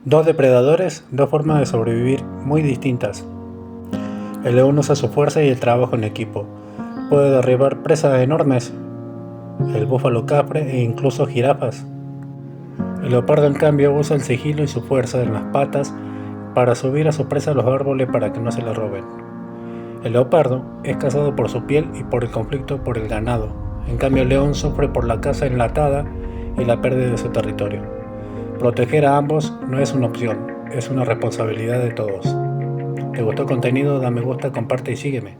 Dos depredadores, dos formas de sobrevivir muy distintas. El león usa su fuerza y el trabajo en equipo. Puede derribar presas enormes, el búfalo capre e incluso jirafas. El leopardo en cambio usa el sigilo y su fuerza en las patas para subir a su presa a los árboles para que no se la roben. El leopardo es cazado por su piel y por el conflicto por el ganado. En cambio el león sufre por la caza enlatada y la pérdida de su territorio. Proteger a ambos no es una opción, es una responsabilidad de todos. ¿Te gustó el contenido? Da me gusta, comparte y sígueme.